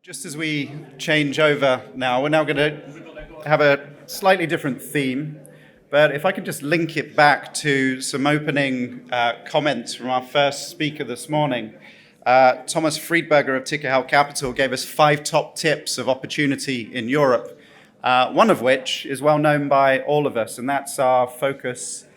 Just as we change over now, we're now going to have a slightly different theme. But if I can just link it back to some opening comments from our first speaker this morning, Thomas Friedberger of Tikehau Capital gave us 5 top tips of opportunity in Europe, one of which is well known by all of us, and that's our focus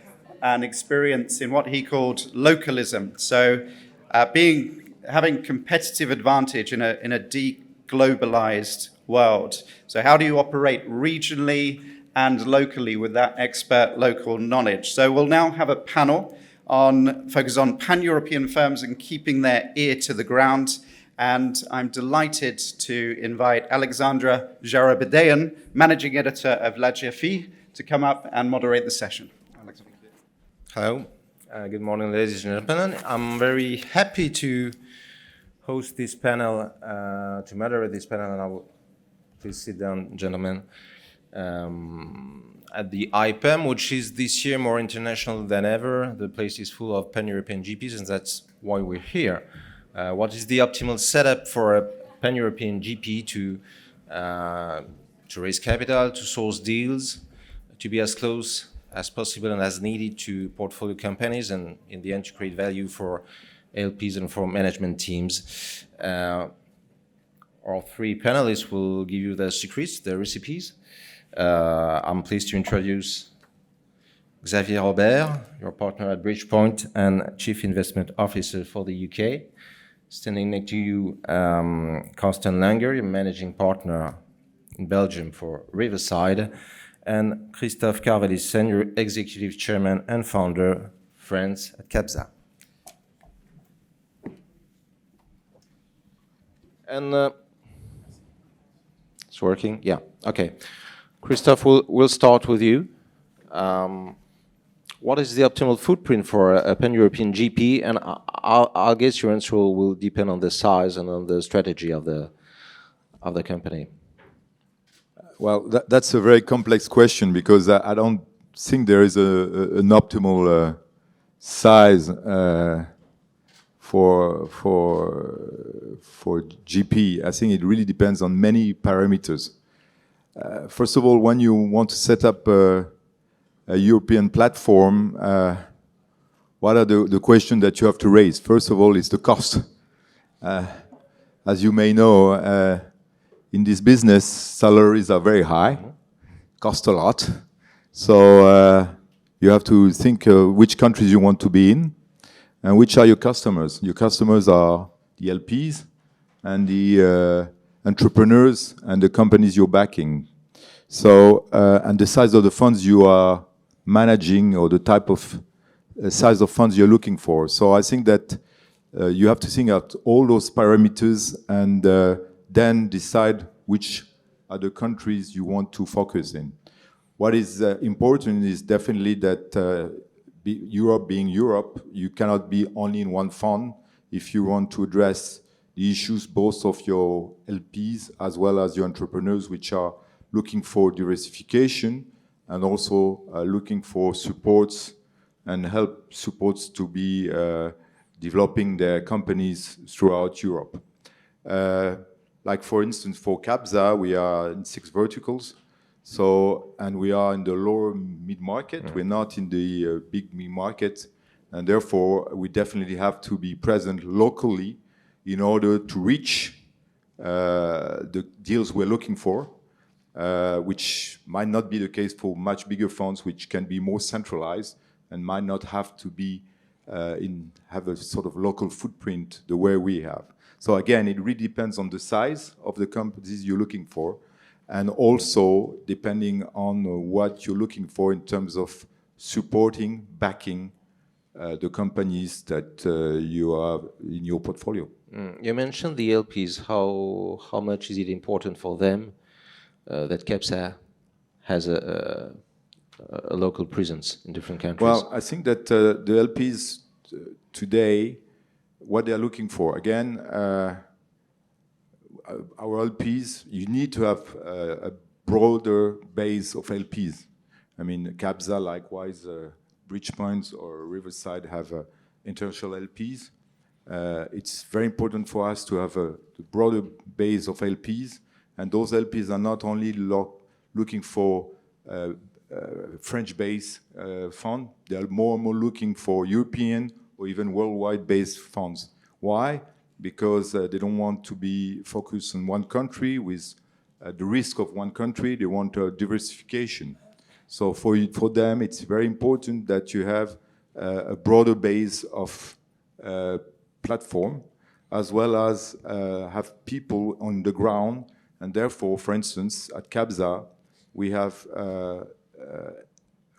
and experience in what he called localism. So having competitive advantage in a deglobalized world. So how do you operate regionally and locally with that expert local knowledge? So we'll now have a panel focus on pan-European firms and keeping their ear to the ground. And I'm delighted to invite Alexandra Jarabedayan, Managing Editor of La GFE, to come up and moderate the session. Hello. Good morning, ladies and gentlemen. I'm very happy to host this panel, to moderate this panel, and I will please sit down, gentlemen, at the IPEM, which is this year more international than ever. The place is full of pan-European GPs, and that's why we're here. What is the optimal setup for a pan-European GP to raise capital, to source deals, to be as close as possible and as needed to portfolio companies, and in the end to create value for LPs and for management teams. Our 3 panelists will give you the secrets, the recipes. I'm pleased to introduce Xavier Robert, your partner at Bridgepoint and Chief Investment Officer for the UK. Standing next to you, Carsten Langer, your Managing Partner in Belgium for Riverside, and Christophe Carvallis, Senior Executive Chairman and Founder, France at CAPSA. And it's working? Yeah, okay. Christophe, we'll start with you. What is the optimal footprint for a pan-European GP? And I'll guess your answer will depend on the size and on the strategy of the company. Well, that's a very complex question because I don't think there is an optimal size for GP. I think it really depends on many parameters. First of all, when you want to set up a European platform, what are the questions that you have to raise? First of all, is the cost. As you may know, in this business, salaries are very high, cost a lot. So you have to think which countries you want to be in and which are your customers. Your customers are the LPs and the entrepreneurs and the companies you're backing. So, and the size of the funds you are managing or the type of size of funds you're looking for. So I think that you have to think out all those parameters and then decide which are the countries you want to focus in. What is important is definitely that Europe being Europe, you cannot be only in one fund if you want to address the issues both of your LPs as well as your entrepreneurs, which are looking for diversification and also looking for supports and help supports to be developing their companies throughout Europe. Like for instance, for CAPSA, we are in 6 verticals. So, and we are in the lower mid-market. We're not in the big mid-market. And therefore, we definitely have to be present locally in order to reach the deals we're looking for, which might not be the case for much bigger funds, which can be more centralized and might not have to be have a sort of local footprint the way we have. So again, it really depends on the size of the companies you're looking for, and also depending on what you're looking for in terms of supporting, backing the companies that you have in your portfolio. You mentioned the LPs. How much is it important for them that CAPSA has a local presence in different countries? Well, I think that the LPs today, what they're looking for, again, our LPs, you need to have a broader base of LPs. I mean, CAPSA, likewise, Bridgepoint or Riverside have international LPs. It's very important for us to have a broader base of LPs, and those LPs are not only looking for French-based fund, they are more and more looking for European or even worldwide-based funds. Why? Because they don't want to be focused on one country with the risk of one country. They want diversification. So for them, it's very important that you have a broader base of platform, as well as have people on the ground. And therefore, for instance, at CABSA, we have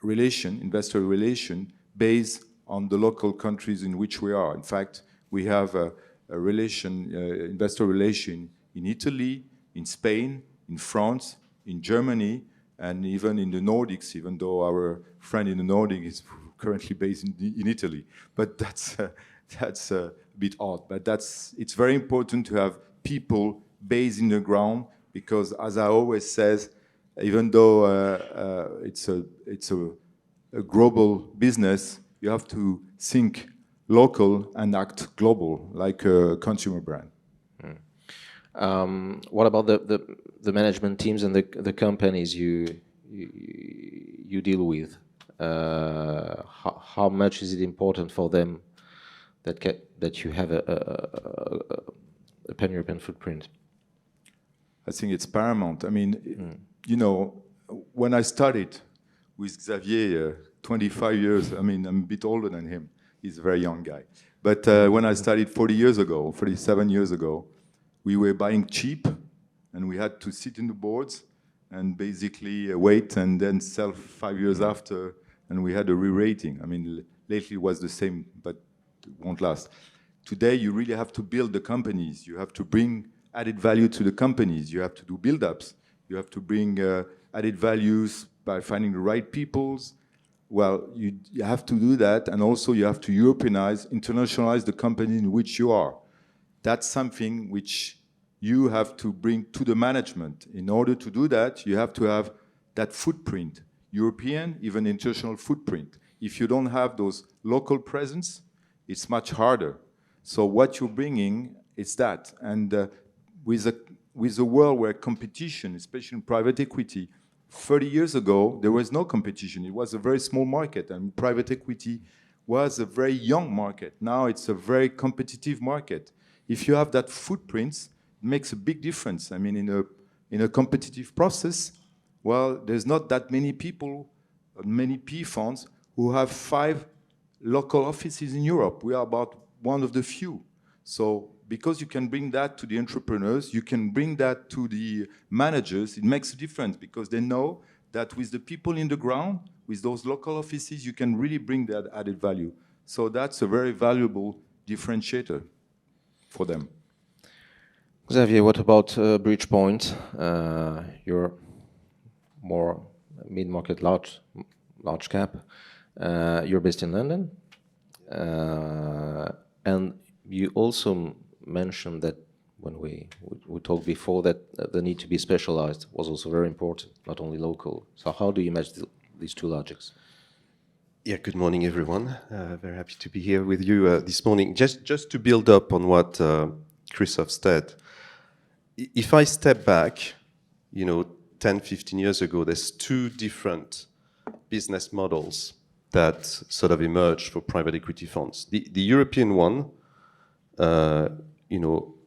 investor relation based on the local countries in which we are. In fact, we have a investor relation in Italy, in Spain, in France, in Germany, and even in the Nordics, even though our friend in the Nordics is currently based in Italy. But that's a bit odd. But it's very important to have people based in the ground, because as I always says, even though it's a global business, you have to think local and act global, like a consumer brand. What about the management teams and the companies you deal with? How much is it important for them that you have a pan-European footprint? I think it's paramount. I mean, you know, when I started with Xavier 25 years, I mean, I'm a bit older than him. He's a very young guy. But when I started 47 years ago, we were buying cheap, and we had to sit in the boards and basically wait and then sell 5 years after, and we had a re-rating. I mean, lately it was the same, but it won't last. Today, you really have to build the companies. You have to bring added value to the companies. You have to do build-ups. You have to bring added values by finding the right peoples. Well, you have to do that, and also you have to Europeanize, internationalize the company in which you are. That's something which you have to bring to the management. In order to do that, you have to have that footprint, European, even international footprint. If you don't have those local presence, it's much harder. So what you're bringing is that. And with a world where competition, especially in private equity, 30 years ago, there was no competition. It was a very small market, and private equity was a very young market. Now it's a very competitive market. If you have that footprint, it makes a big difference. I mean, in a competitive process, well, there's not that many people, many PE funds, who have 5 local offices in Europe. We are about one of the few. So because you can bring that to the entrepreneurs, you can bring that to the managers, it makes a difference, because they know that with the people in the ground, with those local offices, you can really bring that added value. So that's a very valuable differentiator for them. Xavier, what about Bridgepoint? You're more mid-market, large cap. You're based in London. And you also mentioned that when we talked before, that the need to be specialized was also very important, not only local. So how do you match these two logics? Yeah, good morning, everyone. Very happy to be here with you this morning. Just to build up on what Christophe said, if I step back, 10, 15 years ago, there's 2 different business models that sort of emerged for private equity funds. The European one,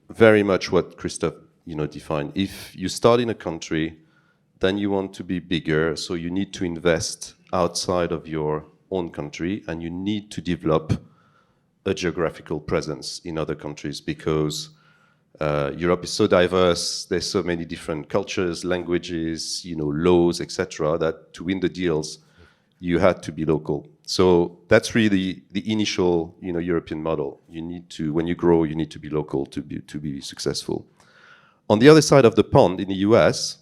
very much what Christophe, defined. If you start in a country, then you want to be bigger, so you need to invest outside of your own country, and you need to develop a geographical presence in other countries, because Europe is so diverse, there's so many different cultures, languages, laws, etc., that to win the deals, you had to be local. So that's really the initial, European model. You need to, when you grow, you need to be local to be successful. On the other side of the pond, in the US,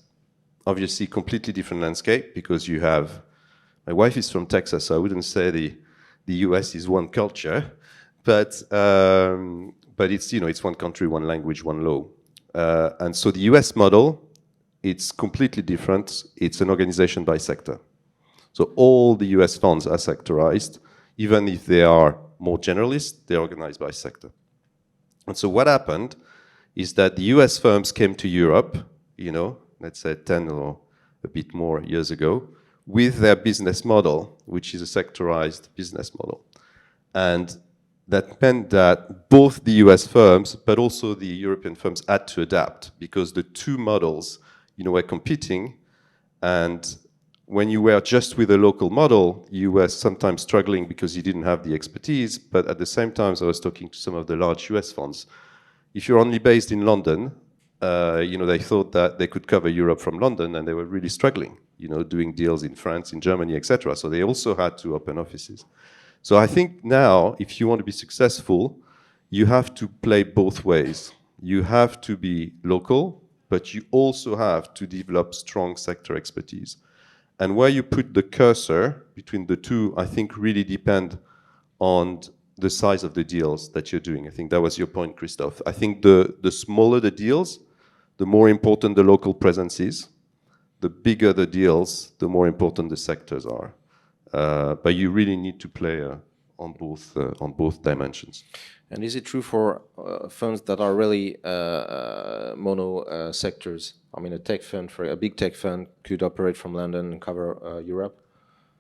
obviously completely different landscape, because you have, my wife is from Texas, so I wouldn't say the US is one culture, but it's, it's one country, one language, one law. And so the US model, it's completely different. It's an organization by sector. So all the US funds are sectorized. Even if they are more generalist, they're organized by sector. And so what happened is that the US firms came to Europe, let's say 10 or a bit more years ago, with their business model, which is a sectorized business model. And that meant that both the US firms, but also the European firms had to adapt because the two models, were competing. And when you were just with a local model, you were sometimes struggling because you didn't have the expertise. But at the same time, I was talking to some of the large US funds. If you're only based in London, they thought that they could cover Europe from London, and they were really struggling, doing deals in France, in Germany, etc. So they also had to open offices. So I think now, if you want to be successful, you have to play both ways. You have to be local, but you also have to develop strong sector expertise. And where you put the cursor between the two, I think really depend on the size of the deals that you're doing. I think that was your point, Christophe. I think the smaller the deals, the more important the local presence is. The bigger the deals, the more important the sectors are. But you really need to play on both dimensions. And is it true for funds that are really mono sectors? I mean, a big tech fund could operate from London and cover Europe.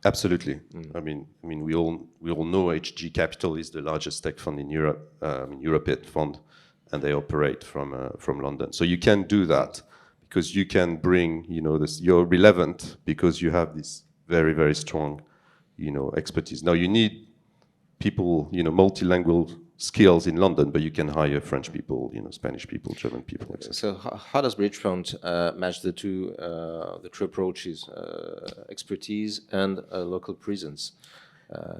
Absolutely. I mean, we all know HG Capital is the largest tech fund in Europe, European fund, and they operate from London. So you can do that because you can bring, you're relevant because you have this very, very strong, expertise. Now you need people, multilingual skills in London, but you can hire French people, Spanish people, German people, etc. So how does Bridge Fund match the two approaches, expertise and local presence?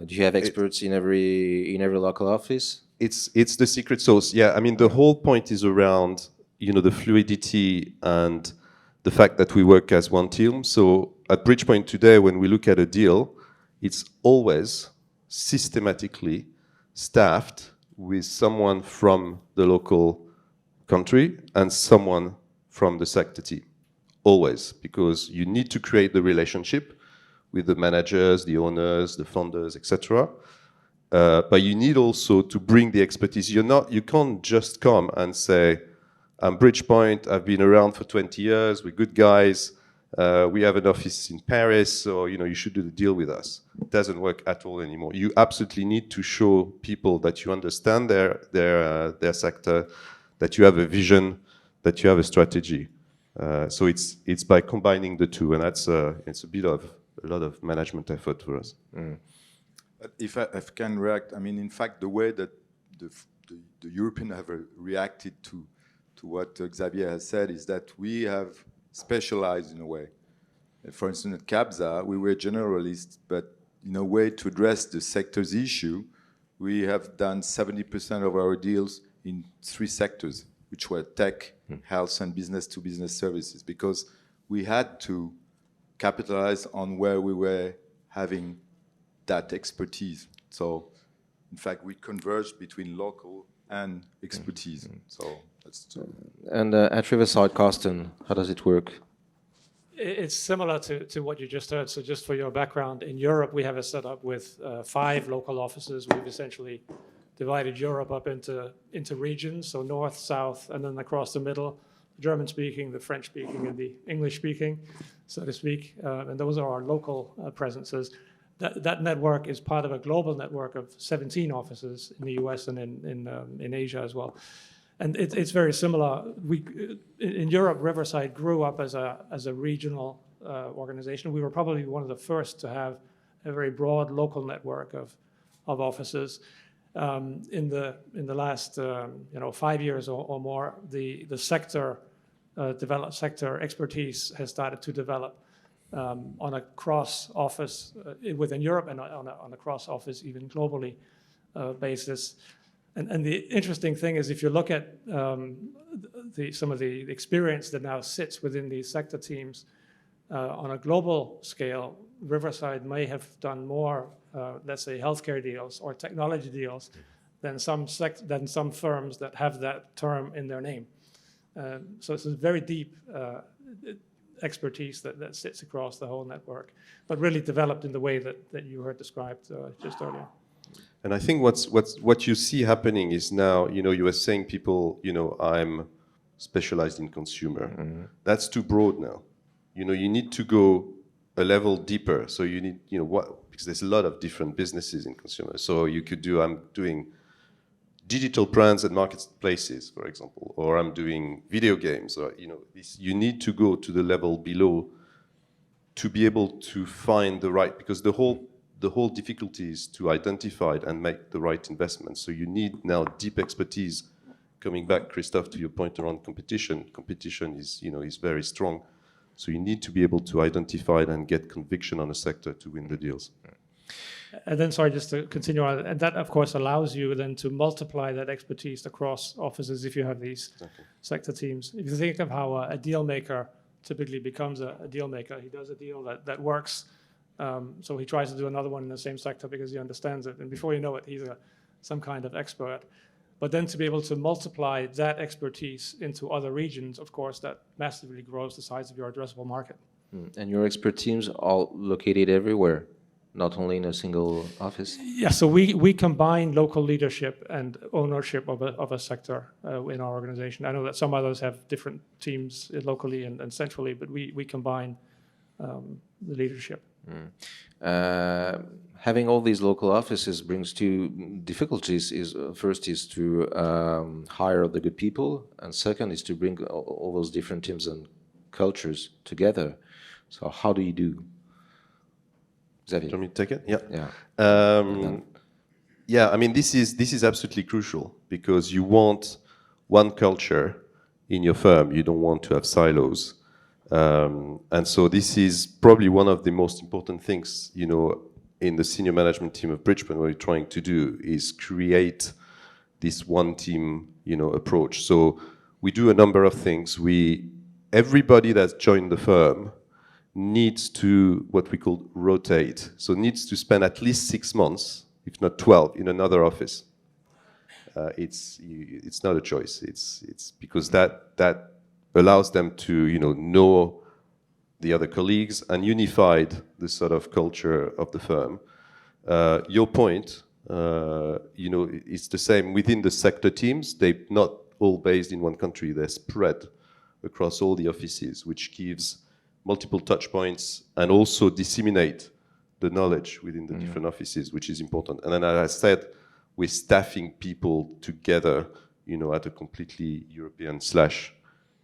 Do you have experts in every local office? It's the secret sauce. Yeah, I mean the whole point is around the fluidity and the fact that we work as one team. So at Bridgepoint today, when we look at a deal, it's always systematically staffed with someone from the local country and someone from the sector team. Always, because you need to create the relationship with the managers, the owners, the funders, etc. But you need also to bring the expertise. You can't just come and say, I'm Bridgepoint, I've been around for 20 years, we're good guys, we have an office in Paris, so you should do the deal with us. It doesn't work at all anymore. You absolutely need to show people that you understand their sector, that you have a vision, that you have a strategy. So it's by combining the two, and that's it's a lot of management effort for us. If I can react, I mean, in fact, the way that the Europeans have reacted to what Xavier has said is that we have specialized in a way. For instance, at CABSA, we were generalists, but in a way to address the sector's issue, we have done 70% of our deals in 3 sectors, which were tech, health, and business-to-business services, because we had to capitalize on where we were having that expertise. So, in fact, we converged between local and expertise. So that's true. And at Riverside, Carsten, how does it work? It's similar to what you just heard. So just for your background, in Europe, we have a setup with 5 local offices. We've essentially divided Europe up into regions, so north, south, and then across the middle, German-speaking, the French-speaking, and the English-speaking, so to speak. And those are our local presences. That network is part of a global network of 17 offices in the US and in Asia as well. And it's very similar. In Europe, Riverside grew up as a regional organization. We were probably one of the first to have a very broad local network of offices. In the last 5 years or more, the sector expertise has started to develop on a cross office within Europe and on a cross office even globally basis. And the interesting thing is, if you look at some of the experience that now sits within these sector teams on a global scale, Riverside may have done more, let's say, healthcare deals or technology deals than some firms that have that term in their name. So it's a very deep expertise that sits across the whole network, but really developed in the way that you heard described just earlier. And I think what you see happening is now, you were saying people, I'm specialized in consumer. That's too broad now. You need to go a level deeper. So you need, because there's a lot of different businesses in consumer. So you could do, I'm doing digital brands and marketplaces, for example, or I'm doing video games, or, you need to go to the level below to be able to find the right, because the whole difficulty is to identify and make the right investments. So you need now deep expertise. Coming back, Christophe, to your point around competition. Competition is very strong. So you need to be able to identify and get conviction on a sector to win the deals. And then, sorry, just to continue on, and that of course allows you then to multiply that expertise across offices if you have these sector teams. If you think of how a deal maker typically becomes a deal maker, he does a deal that works, so he tries to do another one in the same sector because he understands it, and before you know it, he's some kind of expert. But then to be able to multiply that expertise into other regions, of course, that massively grows the size of your addressable market. And your expert teams are located everywhere, not only in a single office? Yeah, so we combine local leadership and ownership of a sector in our organization. I know that some others have different teams locally and centrally, but we combine the leadership. Having all these local offices brings two difficulties. First is to hire the good people, and second is to bring all those different teams and cultures together. So how do you do? Xavier. Do you want me to take it? Yeah. Yeah. Yeah, I mean, this is absolutely crucial because you want one culture in your firm. You don't want to have silos. And so this is probably one of the most important things, in the senior management team of Bridgepoint, what we're trying to do is create this one team, approach. So we do a number of things. Everybody that's joined the firm needs to, what we call rotate. So needs to spend at least 6 months, if not 12, in another office. It's not a choice. It's because that allows them to, know the other colleagues and unified the sort of culture of the firm. Your point, it's the same within the sector teams. They're not all based in one country. They're spread across all the offices, which gives multiple touch points and also disseminate the knowledge within the different offices, which is important. And then, as I said, we're staffing people together, at a completely European /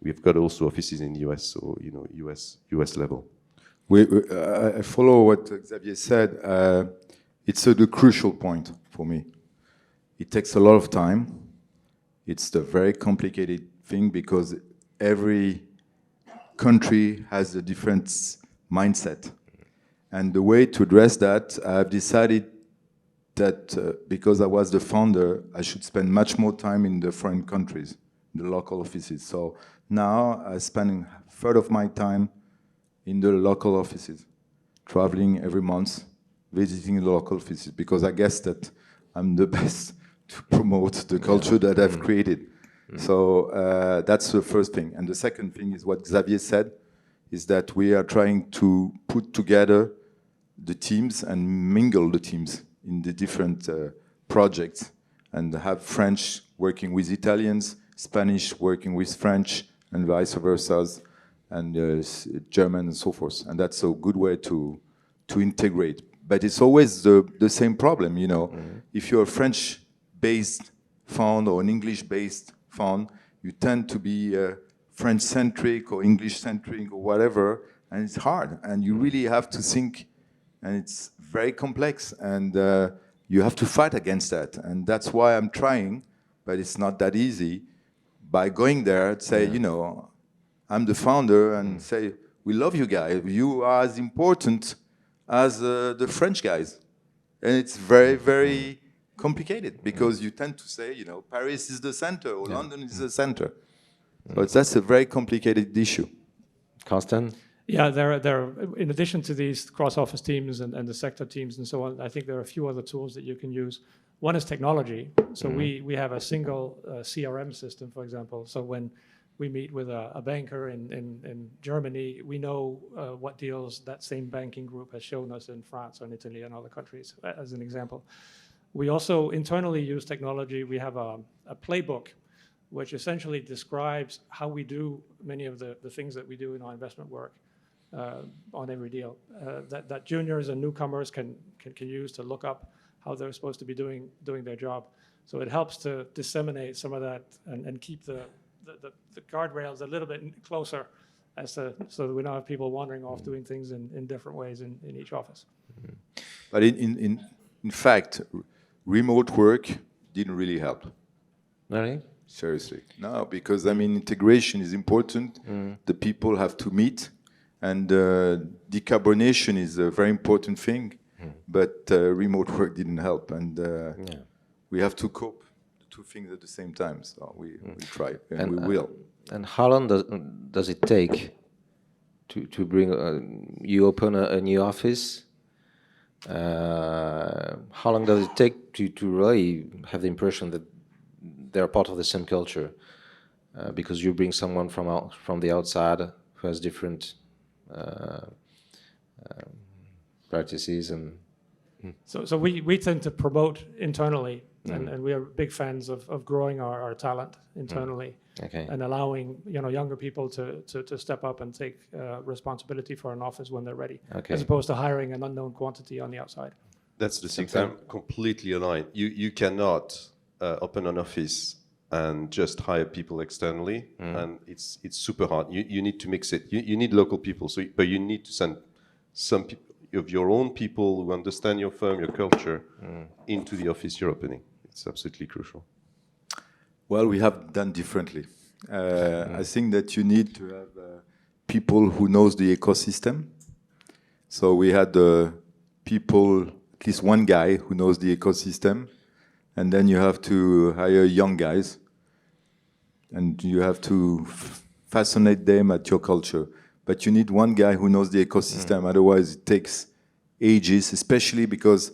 we've got also offices in the US, so, US level. I follow what Xavier said. It's the crucial point for me. It takes a lot of time. It's the very complicated thing because every country has a different mindset. And the way to address that, I've decided that because I was the founder, I should spend much more time in the foreign countries, the local offices. So now I'm spending a third of my time in the local offices, traveling every month, visiting the local offices, because I guess that I'm the best to promote the culture that I've created. So that's the first thing. And the second thing is what Xavier said, is that we are trying to put together the teams and mingle the teams in the different projects and have French working with Italians, Spanish working with French, and vice versa, and German and so forth. And that's a good way to integrate. But it's always the same problem, If you're a French-based fund or an English-based fund, you tend to be French-centric or English-centric or whatever, and it's hard. And you really have to think, and it's very complex, and you have to fight against that. And that's why I'm trying, but it's not that easy, by going there and say, I'm the founder, and say, we love you guys. You are as important as the French guys. And it's very, very complicated because you tend to say, Paris is the center or London is the center. But that's a very complicated issue. Constant? Yeah, there are, in addition to these cross-office teams and the sector teams and so on, I think there are a few other tools that you can use. One is technology. So we have a single CRM system, for example. So when we meet with a banker in Germany, we know what deals that same banking group has shown us in France or in Italy and other countries, as an example. We also internally use technology. We have a playbook which essentially describes how we do many of the things that we do in our investment work on every deal, that juniors and newcomers can use to look up how they're supposed to be doing their job. So it helps to disseminate some of that and keep the guardrails a little bit closer so that we don't have people wandering off doing things in different ways in each office. But in fact, remote work didn't really help. Really? Seriously. No, because I mean, integration is important. The people have to meet, and decarbonation is a very important thing. But remote work didn't help, and we have to cope the two things at the same time. So we try, and we will. And how long does it take to bring? You open a new office. How long does it take to really have the impression that they're part of the same culture? Because you bring someone from the outside who has different practices and. So we tend to promote internally, and we are big fans of growing our talent internally, and allowing younger people to step up and take responsibility for an office when they're ready, as opposed to hiring an unknown quantity on the outside. That's the thing. I'm completely aligned. You cannot open an office and just hire people externally, and it's super hard. You need to mix it. You need local people, but you need to send some people of your own people who understand your firm, your culture, into the office you're opening. It's absolutely crucial. Well, we have done differently. I think that you need to have people who knows the ecosystem. So we had people, at least one guy who knows the ecosystem, and then you have to hire young guys, and you have to fascinate them at your culture. But you need one guy who knows the ecosystem, otherwise it takes ages, especially because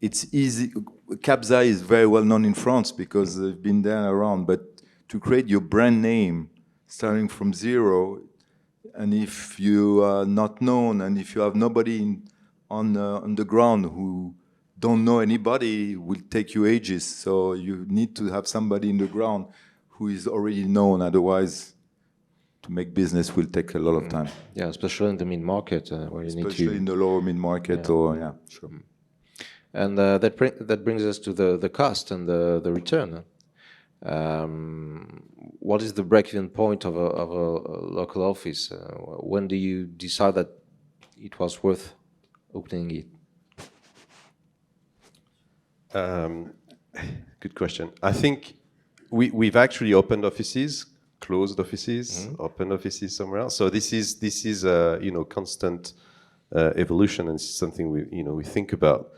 it's easy. Capza is very well known in France because they've been there around, but to create your brand name starting from zero, and if you are not known, and if you have nobody on the ground who don't know anybody, it will take you ages. So you need to have somebody in the ground who is already known, otherwise to make business will take a lot of time. Yeah, especially in the mid-market where you need to... Especially in the lower mid-market, sure. And that brings us to the cost and the return. What is the break-even point of a local office? When do you decide that it was worth opening it? Good question. I think we've actually opened offices, closed offices, opened offices somewhere else. So this is a constant evolution, and it's something we think about.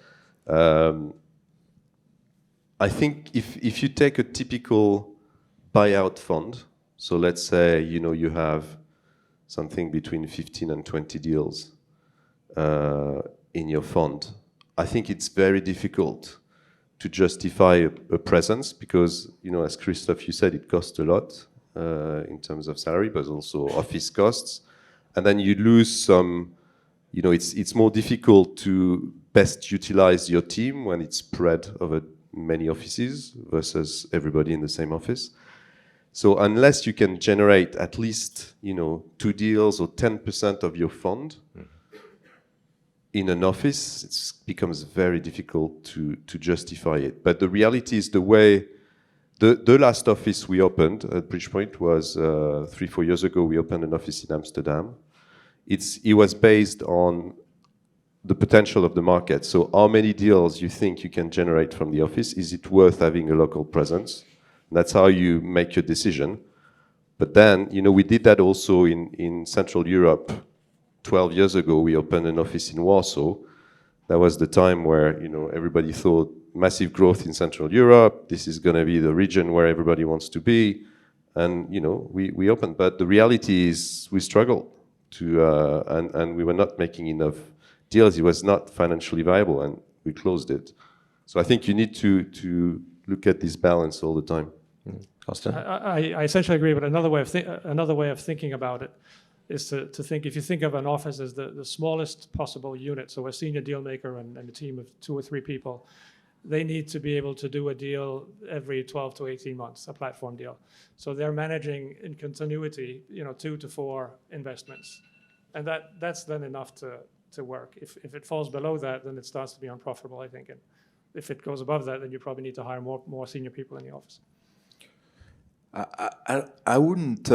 I think if you take a typical buyout fund, so let's say you have something between 15 and 20 deals in your fund, I think it's very difficult to justify a presence because, as Christophe, you said, it costs a lot in terms of salary, but also office costs. And then you lose some, it's more difficult to best utilize your team when it's spread over many offices versus everybody in the same office. So unless you can generate at least, 2 deals or 10% of your fund in an office, it becomes very difficult to justify it. But the reality is the way the last office we opened at Bridgepoint was 3-4 years ago. We opened an office in Amsterdam. It was based on the potential of the market. So how many deals you think you can generate from the office? Is it worth having a local presence? That's how you make your decision. But then, we did that also in Central Europe. 12 years ago, we opened an office in Warsaw. That was the time where, everybody thought massive growth in Central Europe. This is going to be the region where everybody wants to be. And, we opened. But the reality is we struggled and we were not making enough deals. It was not financially viable, and we closed it. So I think you need to look at this balance all the time. Costa? I essentially agree, but another way of thinking about it is to think, if you think of an office as the smallest possible unit, so a senior deal maker and a team of 2 or 3 people, they need to be able to do a deal every 12 to 18 months, a platform deal. So they're managing in continuity, 2 to 4 investments. And that's then enough to work. If it falls below that, then it starts to be unprofitable, I think. And if it goes above that, then you probably need to hire more senior people in the office. I wouldn't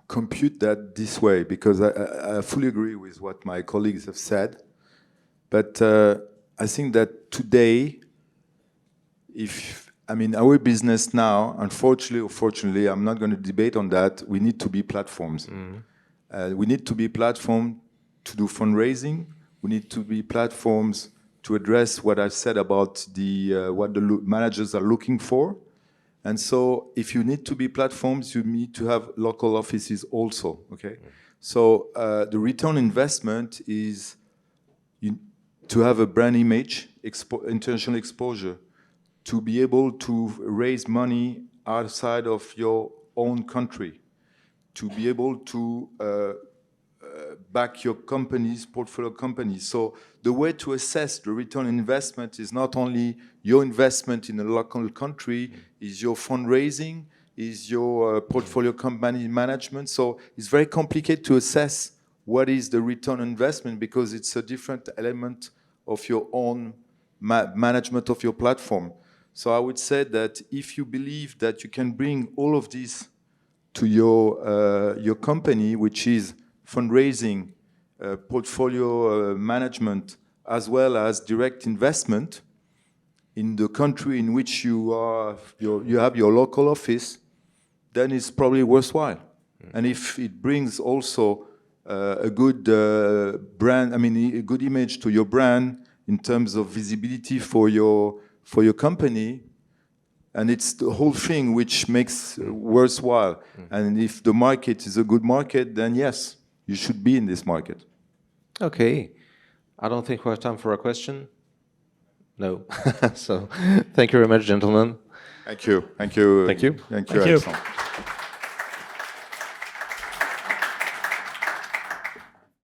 compute that this way, because I fully agree with what my colleagues have said. But I think that today, our business now, unfortunately or fortunately, I'm not going to debate on that, we need to be platforms. We need to be platform to do fundraising. We need to be platforms to address what I've said about what the managers are looking for. And so if you need to be platforms, you need to have local offices also, okay? So the return on investment is to have a brand image, international exposure, to be able to raise money outside of your own country, to be able to back your companies, portfolio companies. So the way to assess the return on investment is not only your investment in a local country, is your fundraising, is your portfolio company management. So it's very complicated to assess what is the return on investment, because it's a different element of your own management of your platform. So I would say that if you believe that you can bring all of this to your company, which is fundraising, portfolio management, as well as direct investment in the country in which you have your local office, then it's probably worthwhile. And if it brings also a good brand, a good image to your brand in terms of visibility for your company, and it's the whole thing which makes worthwhile. And if the market is a good market, then yes, you should be in this market. Okay. I don't think we have time for a question. No. So thank you very much, gentlemen. Thank you. Thank you. Thank you. Thank you, Thank you. Alexandre.